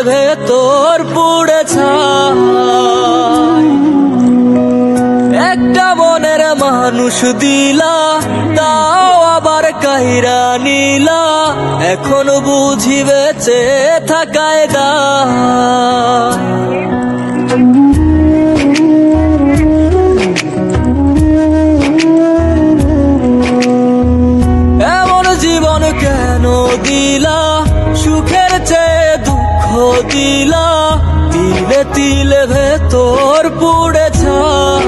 ভেতর পুড়ে ছাই। একটা মনের মানুষ দিলা, তাও আবার কাইরা নিলা, এখন বুঝি বেঁচে থাকায় দায়। এমন জীবন কেন দিলা, সুখের চেয়ে দুঃখ দিলা, তিলে তিলে ভেতর পুড়ে ছাই।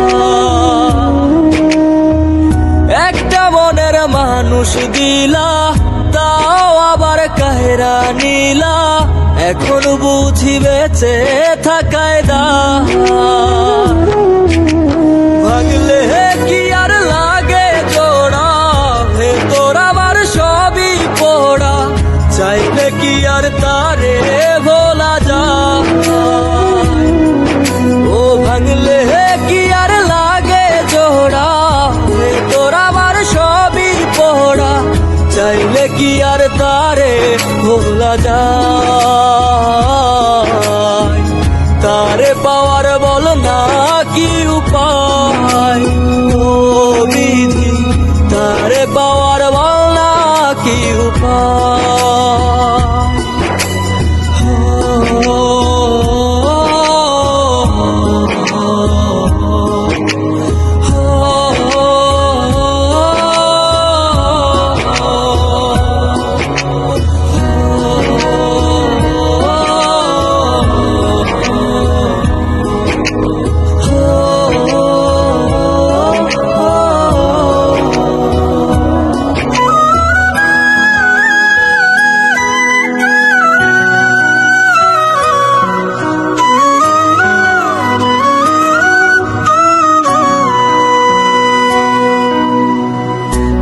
একটা মনের মানুষ দিলা, তাও আবার কাহেরা নিলা, এখন বুঝি বেঁচে থাকায় দায়। ভাগলে কি আর লাগে জোড়া, ভেতর আমার সবই পোড়া, চাইলে কি আর তারে ভোলা যায়। ও ভাঙলে কি আর লাগে জোড়া, ভেতর আমার সবই পোড়া, চাইলে কি আর তারে ভোলা যায়। তারে পাওয়ার বল না কি উপায়, ও বিধি তারে পাওয়ার বল না কি উপায়।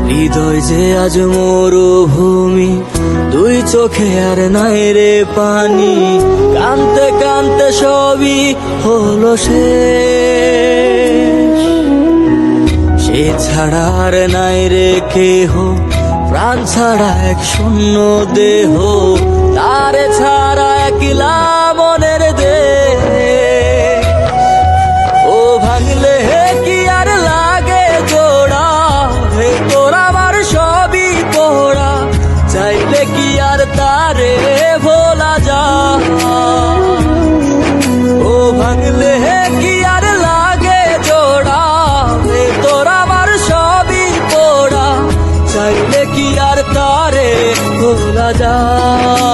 হৃদয় যে আজ মরুভূমি, দুই চোখে আর নাই রে পানি, কানতে কানতে সবই হলো শেষ। সে ছাড়া আর নাই রে কেহ, প্রাণ ছাড়া এক শূন্য দেহ, তারে ছাড়া একলা মনের দেহ। ও ভাঙলে কি আর লাগে জোড়া, ভেতর আমার সবই পোড়া, চাইলে কি আর তারে ভোলা যায়। ও ভাঙলে কি আর লাগে জোড়া, ভেতর আমার সবই পোড়া, চাইলে কি আর তারে ভোলা যায়।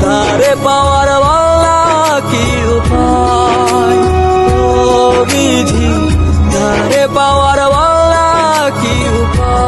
তারে পাওয়ার বলা কি উপায়, ও বিধি তারে পাওয়ার বলা কি উপায়।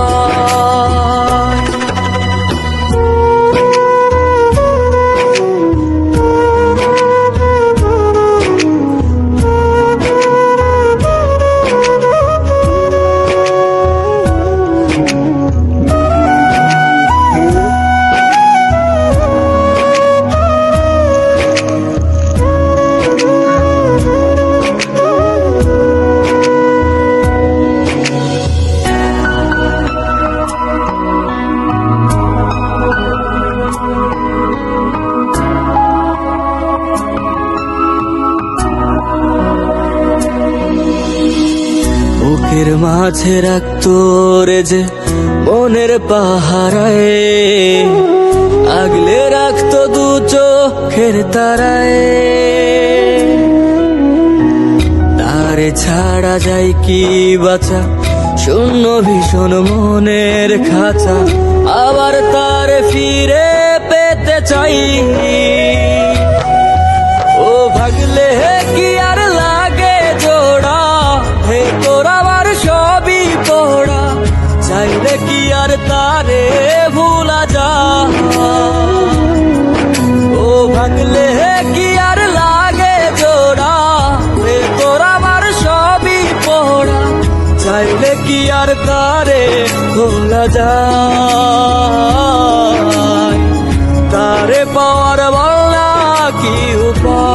বুকের মাঝে রাখতো রে যে মনের পাহারায়, আগলে রাখতো দু চোখের তারায়। তারে ছাড়া যায় কি বাঁচা, শূন্য ভীষণ মনের খাঁচা, আবার তারে ফিরে পেতে চাই। ও ভাগলে কি আর লাগে জোড়া, ভেতর আমার সবই পোড়া, চাইলে কি আর তারে ভোলা যায়। ও ভাগলে কি আর লাগে জোড়া, ভেতর আমার সবই পোড়া, চাইলে কি আর তারে ভোলা যায়। তারে পাওয়ার বলা কি উপায়।